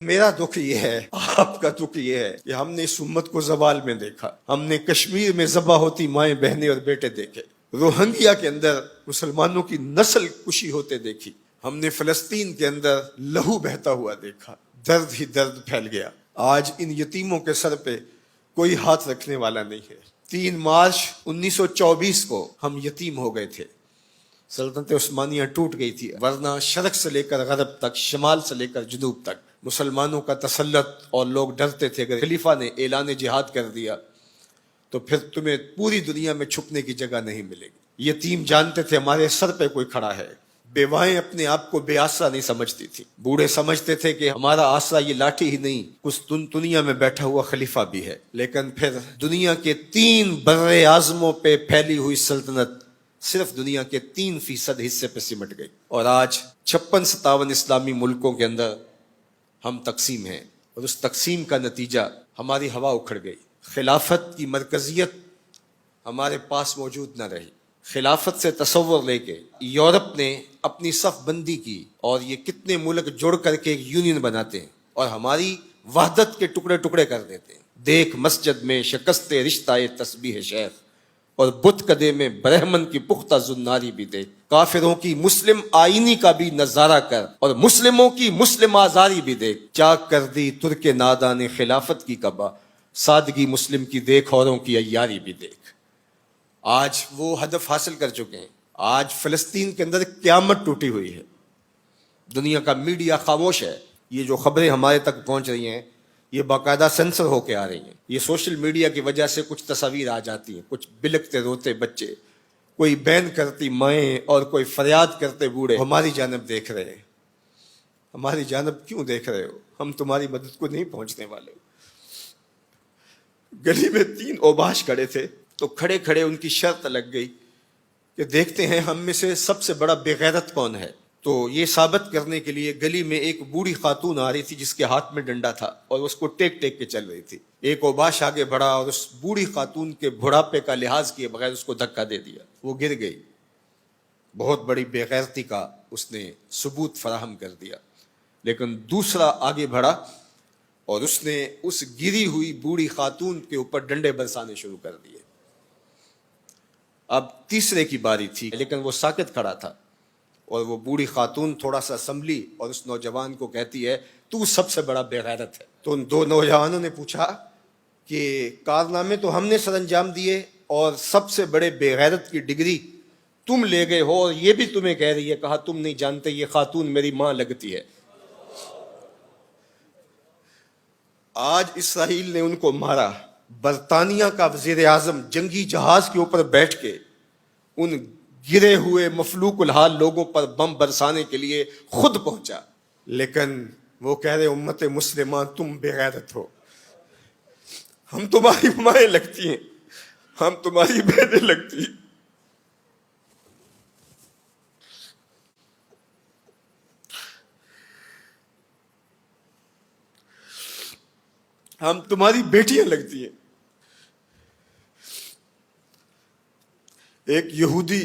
میرا دکھ یہ ہے، آپ کا دکھ یہ ہے کہ ہم نے اس امت کو زوال میں دیکھا، ہم نے کشمیر میں ذبح ہوتی مائیں بہنیں اور بیٹے دیکھے، روہنگیا کے اندر مسلمانوں کی نسل کشی ہوتے دیکھی، ہم نے فلسطین کے اندر لہو بہتا ہوا دیکھا، درد ہی درد پھیل گیا۔ آج ان یتیموں کے سر پہ کوئی ہاتھ رکھنے والا نہیں ہے۔ 3 مارچ 1924 کو ہم یتیم ہو گئے تھے، سلطنت عثمانیہ ٹوٹ گئی تھی، ورنہ شرق سے لے کر غرب تک، شمال سے لے کر جنوب تک مسلمانوں کا تسلط، اور لوگ ڈرتے تھے اگر خلیفہ نے اعلان جہاد کر دیا تو پھر تمہیں پوری دنیا میں چھپنے کی جگہ نہیں ملے گی۔ یتیم جانتے تھے ہمارے سر پہ کوئی کھڑا ہے، بیوائیں اپنے آپ کو بے آسرا نہیں سمجھتی تھی، بوڑھے سمجھتے تھے کہ ہمارا آسرا یہ لاٹھی ہی نہیں، کچھ دنیا میں بیٹھا ہوا خلیفہ بھی ہے۔ لیکن پھر دنیا کے 3 بر اعظموں پہ پھیلی ہوئی سلطنت صرف دنیا کے 3% حصے پہ سمٹ گئی، اور آج 56-57 اسلامی ملکوں کے اندر ہم تقسیم ہیں، اور اس تقسیم کا نتیجہ ہماری ہوا اکھڑ گئی۔ خلافت کی مرکزیت ہمارے پاس موجود نہ رہی۔ خلافت سے تصور لے کے یورپ نے اپنی صف بندی کی، اور یہ کتنے ملک جڑ کر کے ایک یونین بناتے ہیں اور ہماری وحدت کے ٹکڑے ٹکڑے کر دیتے ہیں۔ دیکھ مسجد میں شکست رشتہ تسبیح شیخ، اور بت کدے میں برہمن کی پختہ زناری بھی دیکھ، کافروں کی مسلم آئینی کا بھی نظارہ کر، اور مسلموں کی مسلم آزاری بھی دیکھ، چاک کر دی ترک نادان خلافت کی کعبہ، سادگی مسلم کی دیکھ اوروں کی عیاری بھی دیکھ۔ آج وہ ہدف حاصل کر چکے ہیں۔ آج فلسطین کے اندر قیامت ٹوٹی ہوئی ہے، دنیا کا میڈیا خاموش ہے، یہ جو خبریں ہمارے تک پہنچ رہی ہیں یہ باقاعدہ سینسر ہو کے آ رہی ہیں۔ یہ سوشل میڈیا کی وجہ سے کچھ تصاویر آ جاتی ہیں، کچھ بلکتے روتے بچے، کوئی بین کرتی مائیں، اور کوئی فریاد کرتے بوڑھے ہماری جانب دیکھ رہے ہیں۔ ہماری جانب کیوں دیکھ رہے ہو؟ ہم تمہاری مدد کو نہیں پہنچنے والے۔ گلی میں 3 اوباش کھڑے تھے، تو کھڑے کھڑے ان کی شرط لگ گئی کہ دیکھتے ہیں ہم میں سے سب سے بڑا بے غیرت کون ہے۔ تو یہ ثابت کرنے کے لیے گلی میں ایک بوڑھی خاتون آ رہی تھی جس کے ہاتھ میں ڈنڈا تھا، اور اس کو ٹیک ٹیک کے چل رہی تھی۔ ایک اوباش آگے بڑھا اور اس بوڑھی خاتون کے بڑھاپے کا لحاظ کیے بغیر اس کو دھکا دے دیا، وہ گر گئی۔ بہت بڑی بے غیرتی کا اس نے ثبوت فراہم کر دیا۔ لیکن دوسرا آگے بڑھا اور اس نے اس گری ہوئی بوڑھی خاتون کے اوپر ڈنڈے برسانے شروع کر دیے۔ اب تیسرے کی باری تھی، لیکن وہ ساکت کھڑا تھا، اور وہ بوڑھی خاتون تھوڑا سا سنبھلی اور اس نوجوان کو کہتی ہے تو سب سے بڑا بے غیرت ہے۔ تو ان 2 نوجوانوں نے پوچھا کہ کارنامے تو ہم نے سر انجام دیے، اور سب سے بڑے بے غیرت کی ڈگری تم لے گئے ہو، اور یہ بھی تمہیں کہہ رہی ہے۔ کہا تم نہیں جانتے یہ خاتون میری ماں لگتی ہے۔ آج اسرائیل نے ان کو مارا، برطانیہ کا وزیر اعظم جنگی جہاز کے اوپر بیٹھ کے ان گرے ہوئے مفلوک الحال لوگوں پر بم برسانے کے لیے خود پہنچا، لیکن وہ کہہ رہے امت مسلمہ تم بے غیرت ہو، ہم تمہاری مائیں لگتی ہیں، ہم تمہاری بہنیں لگتی ہیں، ہم تمہاری بیٹیاں لگتی ہیں۔ ایک یہودی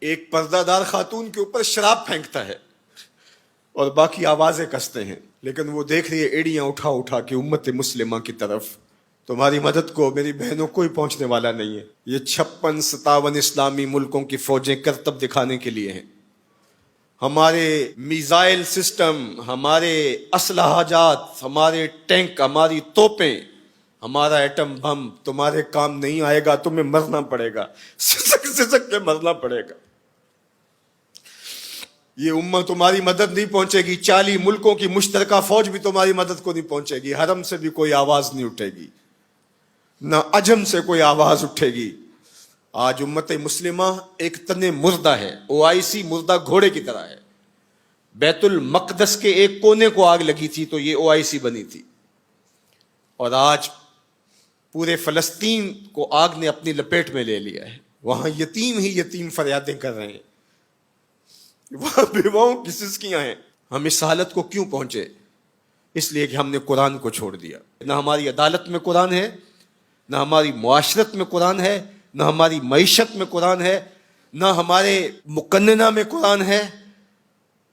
ایک پردہ دار خاتون کے اوپر شراب پھینکتا ہے اور باقی آوازیں کستے ہیں، لیکن وہ دیکھ رہی ہے ایڑیاں اٹھا اٹھا کے امت مسلمہ کی طرف۔ تمہاری مدد کو میری بہنوں کوئی پہنچنے والا نہیں ہے۔ یہ 56-57 اسلامی ملکوں کی فوجیں کرتب دکھانے کے لیے ہیں۔ ہمارے میزائل سسٹم، ہمارے اسلحہ جات، ہمارے ٹینک، ہماری توپیں، ہمارا ایٹم بم تمہارے کام نہیں آئے گا، تمہیں مرنا پڑے گا، سسک سسک کے مرنا پڑے گا۔ یہ امت تمہاری مدد نہیں پہنچے گی، 40 ملکوں کی مشترکہ فوج بھی تمہاری مدد کو نہیں پہنچے گی، حرم سے بھی کوئی آواز نہیں اٹھے گی، نہ عجم سے کوئی آواز اٹھے گی۔ آج امت مسلمہ ایک تن مردہ ہے، OIC مردہ گھوڑے کی طرح ہے۔ بیت المقدس کے ایک کونے کو آگ لگی تھی تو یہ OIC بنی تھی، اور آج پورے فلسطین کو آگ نے اپنی لپیٹ میں لے لیا ہے۔ وہاں یتیم ہی یتیم فریادیں کر رہے ہیں، وہاں بیواؤں کی سسکیاں ہیں۔ ہم اس حالت کو کیوں پہنچے؟ اس لیے کہ ہم نے قرآن کو چھوڑ دیا۔ نہ ہماری عدالت میں قرآن ہے، نہ ہماری معاشرت میں قرآن ہے، نہ ہماری معیشت میں قرآن ہے، نہ ہمارے مقننہ میں قرآن ہے،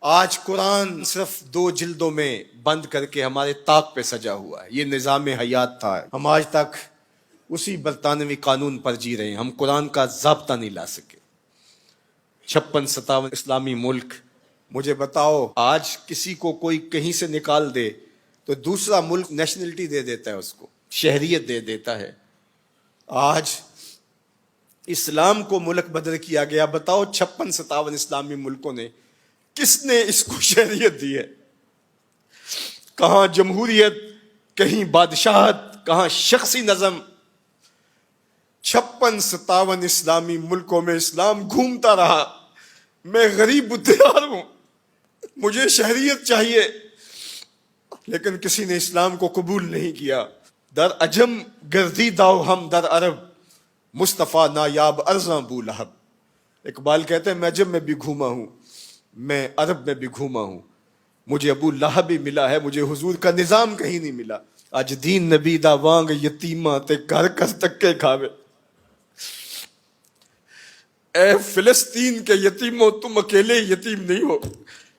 آج قرآن صرف 2 جلدوں میں بند کر کے ہمارے طاق پہ سجا ہوا ہے. یہ نظام حیات تھا. ہم آج تک اسی برطانوی قانون پر جی رہے ہیں. ہم قرآن کا ضابطہ نہیں لا سکے. 56-57 اسلامی ملک. مجھے بتاؤ آج کسی کو کوئی کہیں سے نکال دے تو دوسرا ملک نیشنلٹی دے دیتا ہے, اس کو شہریت دے دیتا ہے. آج اسلام کو ملک بدر کیا گیا. بتاؤ 56-57 اسلامی ملکوں نے کس نے اس کو شہریت دی ہے؟ کہاں جمہوریت, کہیں بادشاہت, کہاں شخصی نظم. 56-57 اسلامی ملکوں میں اسلام گھومتا رہا. میں غریب الدیار ہوں, مجھے شہریت چاہیے, لیکن کسی نے اسلام کو قبول نہیں کیا. در عجم گردیدہ ہم در عرب, مصطفیٰ نایاب ارزاں بو لہب. اقبال کہتے ہیں میں عجم میں بھی گھوما ہوں, میں عرب میں بھی گھوما ہوں, مجھے ابو لہب بھی ملا ہے, مجھے حضور کا نظام کہیں نہیں ملا. اج دین نبی دا وانگ یتیماں تے گھر کر تکے کھاوے. اے فلسطین کے یتیموں تم اکیلے یتیم نہیں ہو.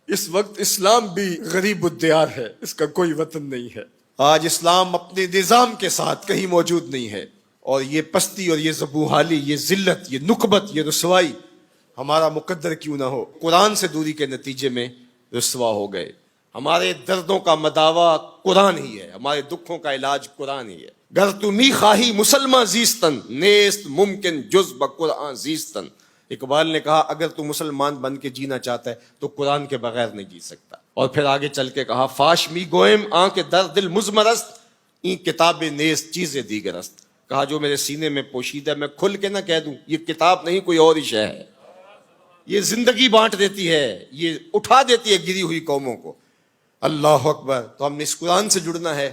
اس وقت اسلام بھی غریب الدیار ہے, اس کا کوئی وطن نہیں ہے. آج اسلام اپنے نظام کے ساتھ کہیں موجود نہیں ہے, اور یہ پستی اور یہ زبوحالی, یہ ذلت, یہ نکبت, یہ رسوائی ہمارا مقدر کیوں نہ ہو. قرآن سے دوری کے نتیجے میں رسوا ہو گئے. ہمارے دردوں کا مداوا قرآن ہی ہے, ہمارے دکھوں کا علاج قرآن ہی ہے. گر تو می خواہی مسلمان زیستن, نیست ممکن جز بقرآن زیستن. اقبال نے کہا اگر تو مسلمان بن کے جینا چاہتا ہے تو قرآن کے بغیر نہیں جی سکتا. اور پھر آگے چل کے کہا فاش می گوئم آن کے در دل مزمرست, این کتاب نیست چیزیں دیگرست. کہا جو میرے سینے میں پوشیدہ ہے میں کھل کے نہ کہہ دوں, یہ کتاب نہیں کوئی اور ہی شے ہے. یہ زندگی بانٹ دیتی ہے, یہ اٹھا دیتی ہے گری ہوئی قوموں کو. اللہ اکبر. تو ہم نے اس قرآن سے جڑنا ہے.